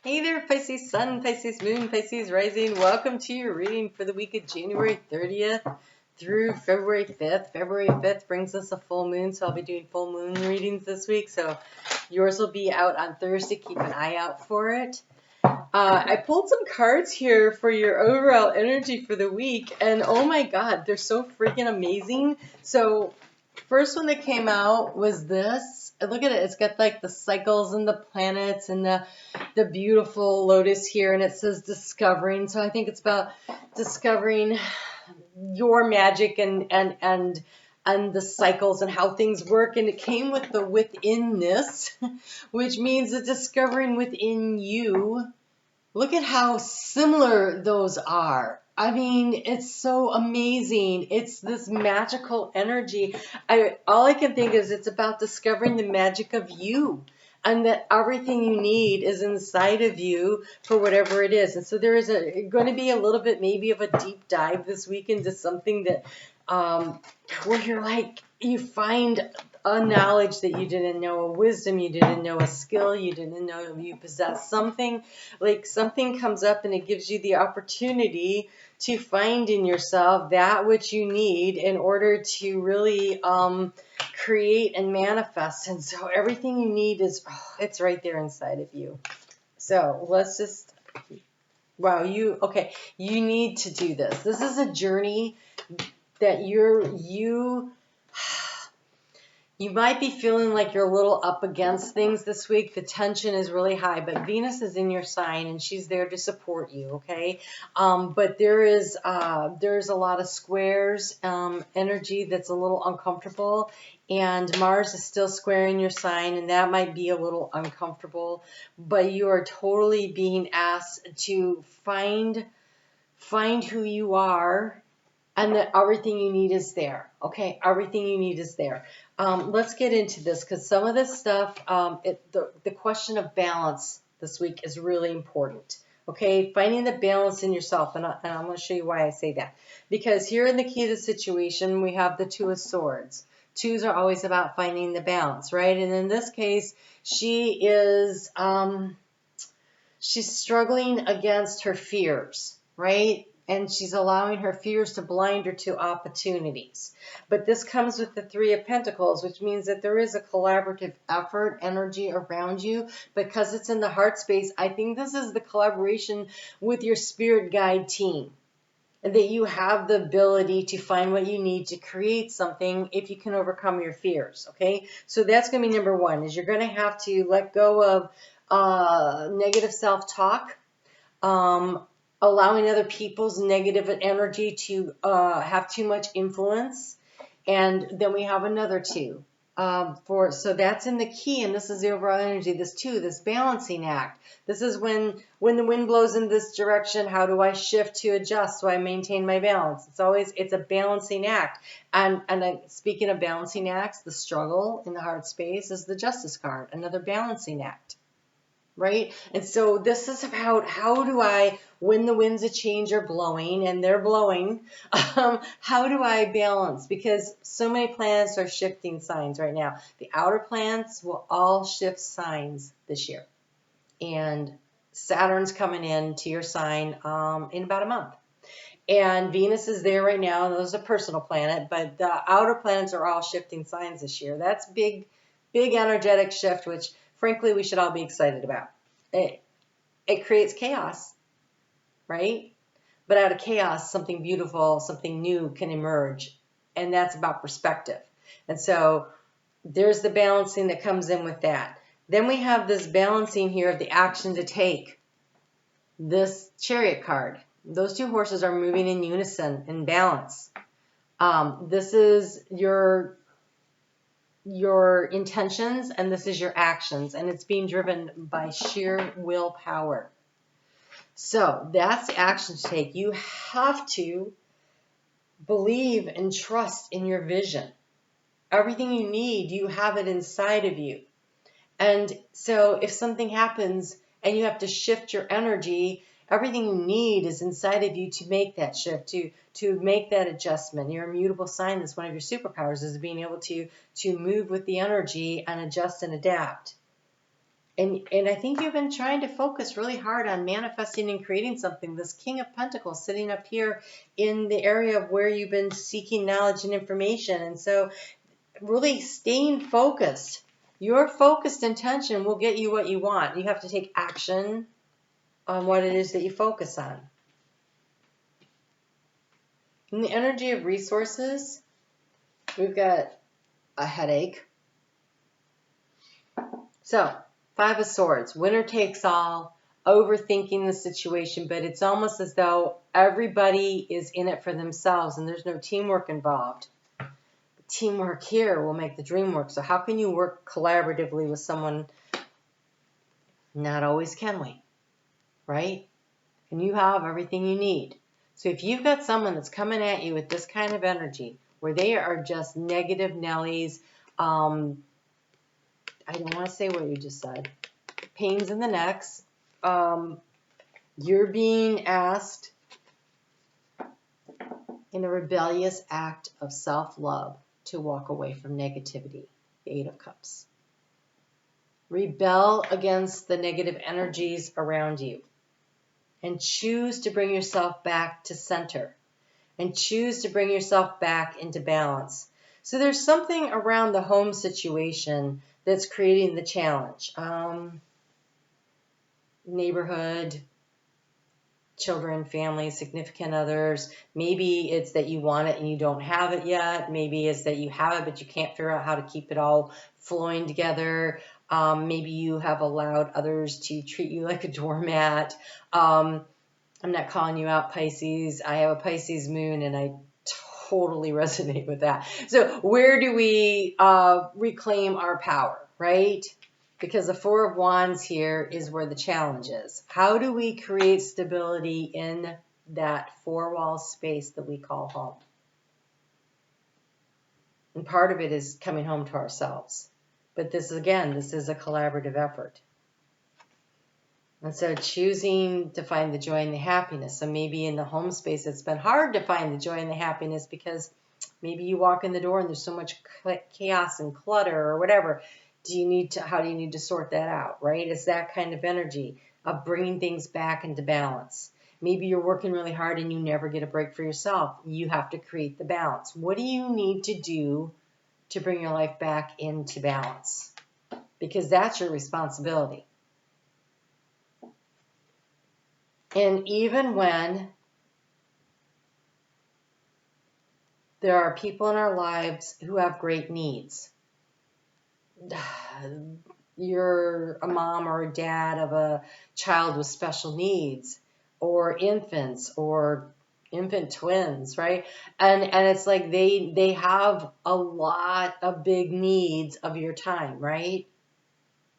Hey there, Pisces Sun, Pisces Moon, Pisces Rising. Welcome to your reading for the week of January 30th through February 5th. February 5th brings us a full moon, so I'll be doing full moon readings this week. So yours will be out on Thursday. Keep an eye out for it. I pulled some cards here for your overall energy for the week, and oh my god, they're so freaking amazing. So first one that came out was this. Look at it. It's got like the cycles and the planets and the beautiful lotus here, and it says discovering. So I think it's about discovering your magic and the cycles and how things work. And it came with the withinness, which means the discovering within you. Look at how similar those are. I mean, it's so amazing. It's this magical energy. All I can think is it's about discovering the magic of you, and that everything you need is inside of you for whatever it is. And so there is going to be a little bit maybe of a deep dive this week into something that where you're like, you find a knowledge that you didn't know, a wisdom you didn't know, a skill you didn't know you possess. Something comes up and it gives you the opportunity to find in yourself that which you need in order to really create and manifest. And so everything you need it's right there inside of you. So let's just, wow, you need to do this. This is a journey that you might be feeling like you're a little up against things this week. The tension is really high, but Venus is in your sign and she's there to support you, okay? But there's a lot of squares, energy that's a little uncomfortable, and Mars is still squaring your sign, and that might be a little uncomfortable, but you are totally being asked to find who you are, and that everything you need is there, okay? Everything you need is there. Let's get into this, because some of this stuff, the question of balance this week is really important, okay? Finding the balance in yourself, and I'm going to show you why I say that. Because here in the key of the situation, we have the Two of Swords. Twos are always about finding the balance, right? And in this case, she's struggling against her fears, right? And she's allowing her fears to blind her to opportunities. But this comes with the Three of Pentacles, which means that there is a collaborative effort, energy around you. Because it's in the heart space, I think this is the collaboration with your spirit guide team. And that you have the ability to find what you need to create something if you can overcome your fears, okay? So that's going to be number one, is you're going to have to let go of negative self-talk, allowing other people's negative energy to have too much influence. And then we have another two. So that's in the key, and this is the overall energy, this two, this balancing act. This is when the wind blows in this direction, how do I shift to adjust so I maintain my balance? It's a balancing act. And speaking of balancing acts, the struggle in the heart space is the Justice card, another balancing act. Right? And so this is about how do I, when the winds of change are blowing, and they're blowing, how do I balance? Because so many planets are shifting signs right now. The outer planets will all shift signs this year. And Saturn's coming in to your sign in about a month. And Venus is there right now, and those are a personal planet, but the outer planets are all shifting signs this year. That's big energetic shift, which frankly, we should all be excited about. It creates chaos, right? But out of chaos, something beautiful, something new can emerge. And that's about perspective. And so there's the balancing that comes in with that. Then we have this balancing here of the action to take. This Chariot card. Those two horses are moving in unison, in balance. This is your intentions, and this is your actions, and it's being driven by sheer willpower. So that's the action to take. You have to believe and trust in your vision. Everything you need, you have it inside of you. And so if something happens and you have to shift your energy, everything you need is inside of you to make that shift, to make that adjustment. Your immutable sign, that's one of your superpowers, is being able to move with the energy and adjust and adapt. And I think you've been trying to focus really hard on manifesting and creating something. This King of Pentacles sitting up here in the area of where you've been seeking knowledge and information. And so really staying focused. Your focused intention will get you what you want. You have to take action on what it is that you focus on. In the energy of resources, we've got a headache. So, Five of Swords, winner takes all, overthinking the situation, but it's almost as though everybody is in it for themselves and there's no teamwork involved. Teamwork here will make the dream work. So how can you work collaboratively with someone? Not always can we, right? And you have everything you need. So if you've got someone that's coming at you with this kind of energy, where they are just negative Nellies, I don't want to say what you just said, pains in the necks, you're being asked in a rebellious act of self-love to walk away from negativity, the Eight of Cups. Rebel against the negative energies around you and choose to bring yourself back to center and choose to bring yourself back into balance. So there's something around the home situation that's creating the challenge. Neighborhood, children, family, significant others. Maybe it's that you want it and you don't have it yet. Maybe it's that you have it but you can't figure out how to keep it all flowing together. Maybe you have allowed others to treat you like a doormat. I'm not calling you out, Pisces. I have a Pisces moon and I totally resonate with that. So where do we reclaim our power, right? Because the Four of Wands here is where the challenge is. How do we create stability in that four-wall space that we call home? And part of it is coming home to ourselves. But this is a collaborative effort. And so choosing to find the joy and the happiness. So maybe in the home space, it's been hard to find the joy and the happiness because maybe you walk in the door and there's so much chaos and clutter or whatever. How do you need to sort that out, right? It's that kind of energy of bringing things back into balance. Maybe you're working really hard and you never get a break for yourself. You have to create the balance. What do you need to do to bring your life back into balance? Because that's your responsibility. And even when there are people in our lives who have great needs, you're a mom or a dad of a child with special needs, or infants or infant twins, right? And it's like they have a lot of big needs of your time, right?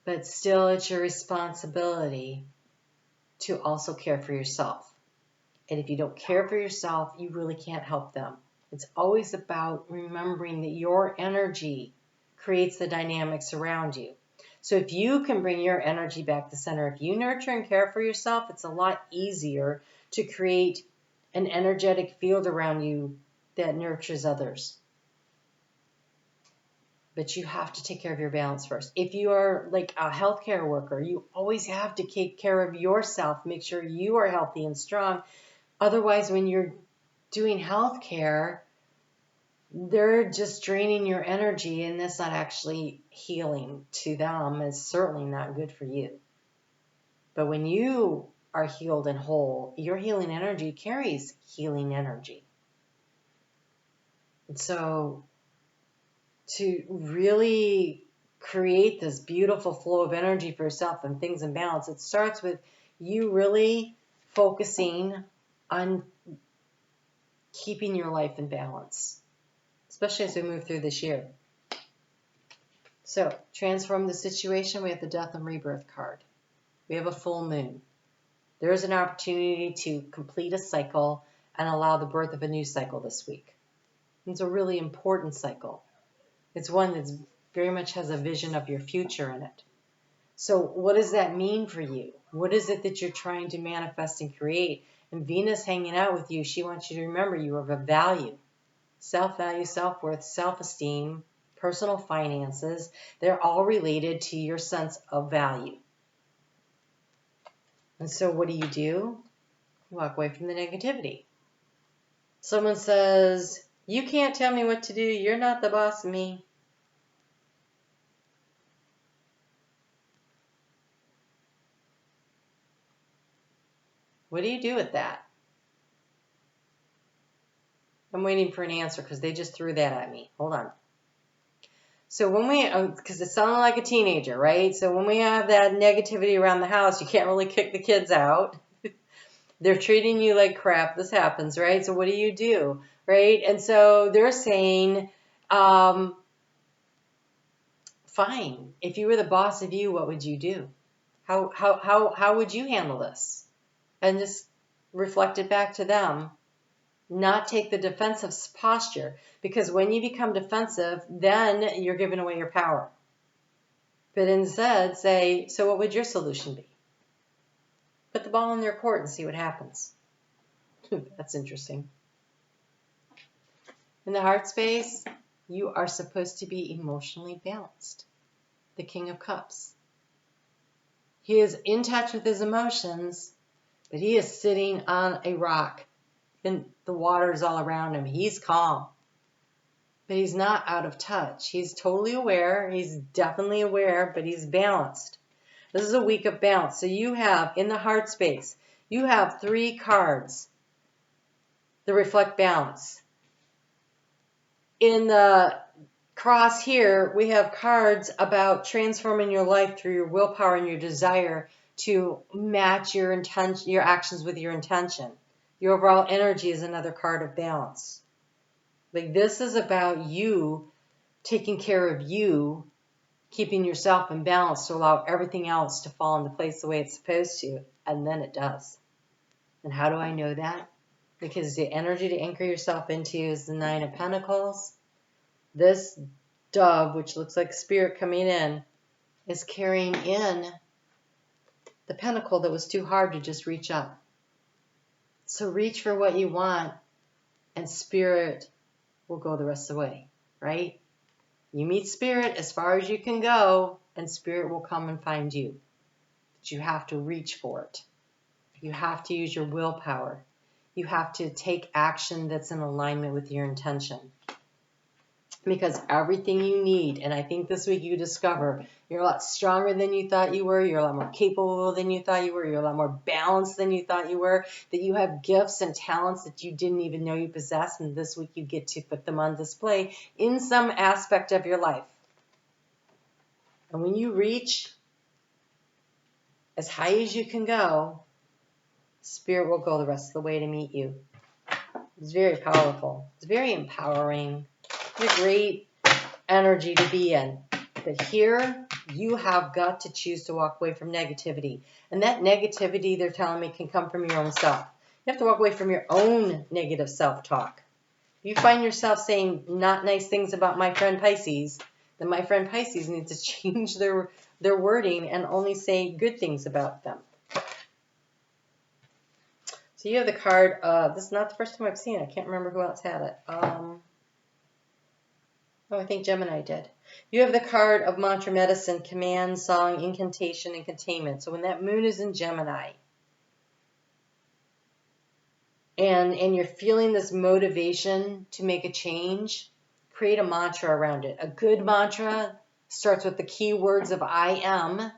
But still it's your responsibility to also care for yourself. And if you don't care for yourself, you really can't help them. It's always about remembering that your energy creates the dynamics around you. So if you can bring your energy back to center, if you nurture and care for yourself, it's a lot easier to create an energetic field around you that nurtures others. But you have to take care of your balance first. If you are like a healthcare worker, you always have to take care of yourself, make sure you are healthy and strong. Otherwise, when you're doing healthcare, they're just draining your energy and that's not actually healing to them. It's certainly not good for you. But when you are healed and whole, your healing energy carries healing energy. And so to really create this beautiful flow of energy for yourself and things in balance, it starts with you really focusing on keeping your life in balance, especially as we move through this year. So, transform the situation. We have the Death and Rebirth card. We have a full moon. There is an opportunity to complete a cycle and allow the birth of a new cycle this week. It's a really important cycle. It's one that very much has a vision of your future in it. So what does that mean for you? What is it that you're trying to manifest and create? And Venus hanging out with you, she wants you to remember you have a value. Self-value, self-worth, self-esteem, personal finances, they're all related to your sense of value. And so what do? Walk away from the negativity. Someone says, you can't tell me what to do. You're not the boss of me. What do you do with that? I'm waiting for an answer because they just threw that at me. Hold on. So when we, because it sounded like a teenager, right? So when we have that negativity around the house, you can't really kick the kids out. They're treating you like crap. This happens, right? So what do? Right? And so they're saying, fine. If you were the boss of you, what would you do? How would you handle this? And just reflect it back to them. Not take the defensive posture, because when you become defensive, then you're giving away your power. But instead say, so what would your solution be? Put the ball in their court and see what happens. That's interesting. In the heart space, you are supposed to be emotionally balanced. The King of Cups. He is in touch with his emotions, but he is sitting on a rock. And the water is all around him. He's calm. But he's not out of touch. He's totally aware. He's definitely aware, but he's balanced. This is a week of balance. So you have, in the heart space, you have 3 cards that reflect balance. In the cross here, we have cards about transforming your life through your willpower and your desire to match your intention, your actions with your intention. Your overall energy is another card of balance. Like, this is about you taking care of you, keeping yourself in balance to allow everything else to fall into place the way it's supposed to. And then it does. And how do I know that? Because the energy to anchor yourself into is the 9 of Pentacles. This dove, which looks like spirit coming in, is carrying in the pentacle that was too hard to just reach up. So reach for what you want, and spirit will go the rest of the way, right? You meet spirit as far as you can go, and spirit will come and find you. But you have to reach for it. You have to use your willpower. You have to take action that's in alignment with your intention. Because everything you need, and I think this week you discover you're a lot stronger than you thought you were, you're a lot more capable than you thought you were, you're a lot more balanced than you thought you were, that you have gifts and talents that you didn't even know you possessed, and this week you get to put them on display in some aspect of your life. And when you reach as high as you can go, spirit will go the rest of the way to meet you. It's very powerful. It's very empowering. It's a great energy to be in. But here, you have got to choose to walk away from negativity. And that negativity, they're telling me, can come from your own self. You have to walk away from your own negative self-talk. If you find yourself saying not nice things about my friend Pisces, then my friend Pisces needs to change their wording and only say good things about them. So you have the card, this is not the first time I've seen it. I can't remember who else had it. I think Gemini did. You have the card of mantra medicine, command, song, incantation, and containment. So when that moon is in Gemini, and you're feeling this motivation to make a change, create a mantra around it. A good mantra starts with the key words of I am,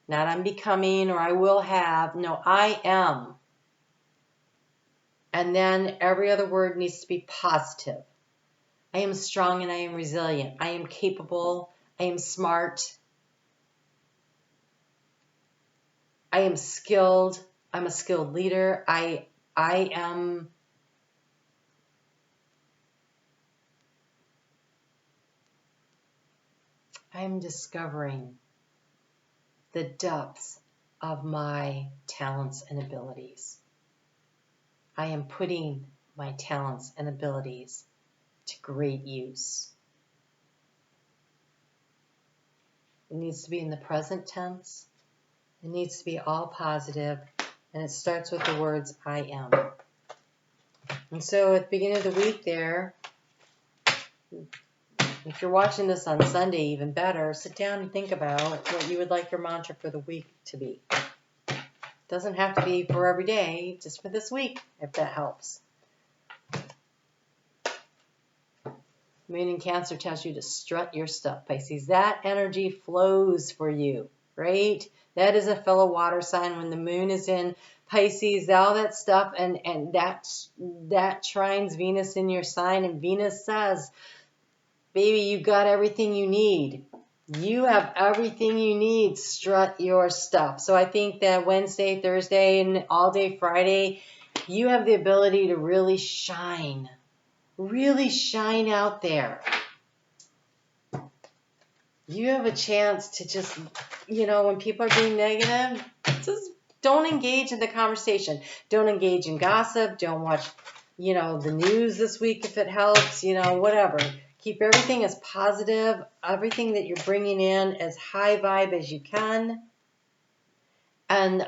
not I'm becoming or I will have. No, I am. And then every other word needs to be positive. I am strong and I am resilient. I am capable. I am smart. I am skilled. I'm a skilled leader. I'm discovering the depths of my talents and abilities. I am putting my talents and abilities to great use. It needs to be in the present tense. It needs to be all positive, and it starts with the words I am. And so at the beginning of the week there, if you're watching this on Sunday, even better, sit down and think about what you would like your mantra for the week to be. Doesn't have to be for every day, just for this week, if that helps. Moon in Cancer tells you to strut your stuff, Pisces. That energy flows for you, right? That is a fellow water sign. When the moon is in Pisces, all that stuff, and that trines Venus in your sign, and Venus says, baby, you got everything you need. You have everything you need. Strut your stuff. So I think that Wednesday, Thursday, and all day Friday, you have the ability to really shine out there. You have a chance to just, when people are being negative, just don't engage in the conversation. Don't engage in gossip. Don't watch, the news this week if it helps, whatever. Keep everything as positive, everything that you're bringing in as high vibe as you can. And,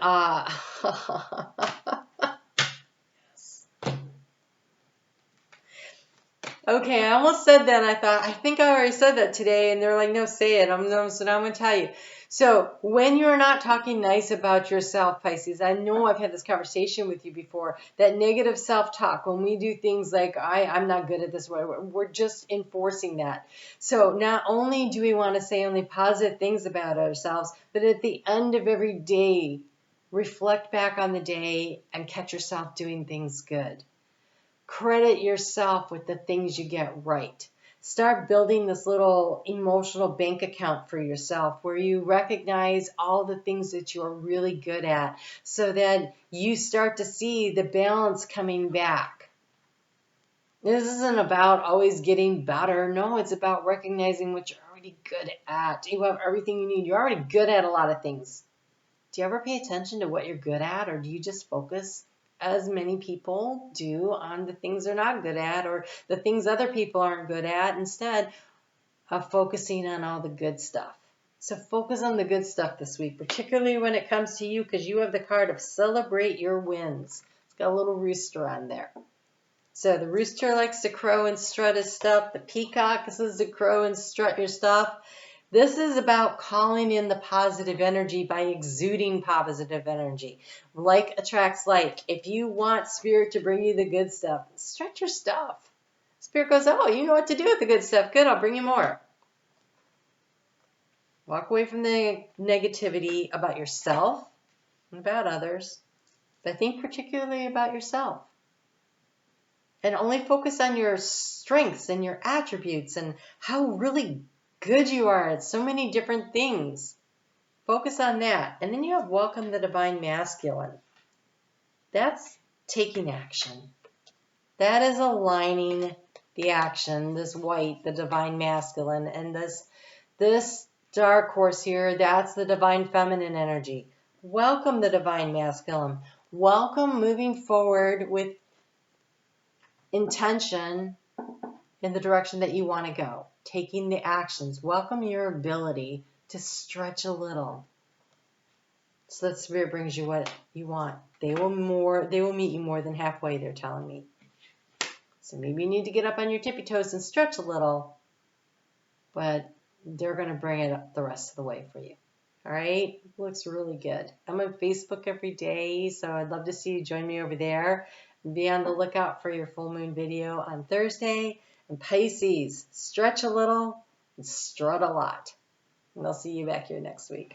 okay, I almost said that. I think I already said that today. And they're like, no, say it. So now I'm going to tell you. So when you're not talking nice about yourself, Pisces, I know I've had this conversation with you before, that negative self-talk, when we do things like, I'm not good at this, we're just enforcing that. So not only do we want to say only positive things about ourselves, but at the end of every day, reflect back on the day and catch yourself doing things good. Credit yourself with the things you get right. Start building this little emotional bank account for yourself where you recognize all the things that you are really good at so that you start to see the balance coming back. This isn't about always getting better. No, it's about recognizing what you're already good at. You have everything you need. You're already good at a lot of things. Do you ever pay attention to what you're good at, or do you just focus, as many people do, on the things they're not good at or the things other people aren't good at instead of focusing on all the good stuff? So focus on the good stuff this week, particularly when it comes to you, because you have the card of celebrate your wins. It's got a little rooster on there. So the rooster likes to crow and strut his stuff. The peacock is to crow and strut your stuff. This is about calling in the positive energy by exuding positive energy. Like attracts like. If you want Spirit to bring you the good stuff, stretch your stuff. Spirit goes, oh, you know what to do with the good stuff. Good, I'll bring you more. Walk away from the negativity about yourself and about others, but think particularly about yourself. And only focus on your strengths and your attributes and how really good you are at so many different things. Focus on that. And then you have welcome the divine masculine. That's taking action. That is aligning the action, this white, the divine masculine, and this dark horse here, that's the divine feminine energy. Welcome the divine masculine. Welcome moving forward with intention in the direction that you want to go. Taking the actions. Welcome your ability to stretch a little. So that Spirit brings you what you want. They will meet you more than halfway, they're telling me. So maybe you need to get up on your tippy toes and stretch a little, but they're going to bring it up the rest of the way for you. All right? It looks really good. I'm on Facebook every day, so I'd love to see you join me over there. Be on the lookout for your full moon video on Thursday. And Pisces, stretch a little and strut a lot. And I'll see you back here next week.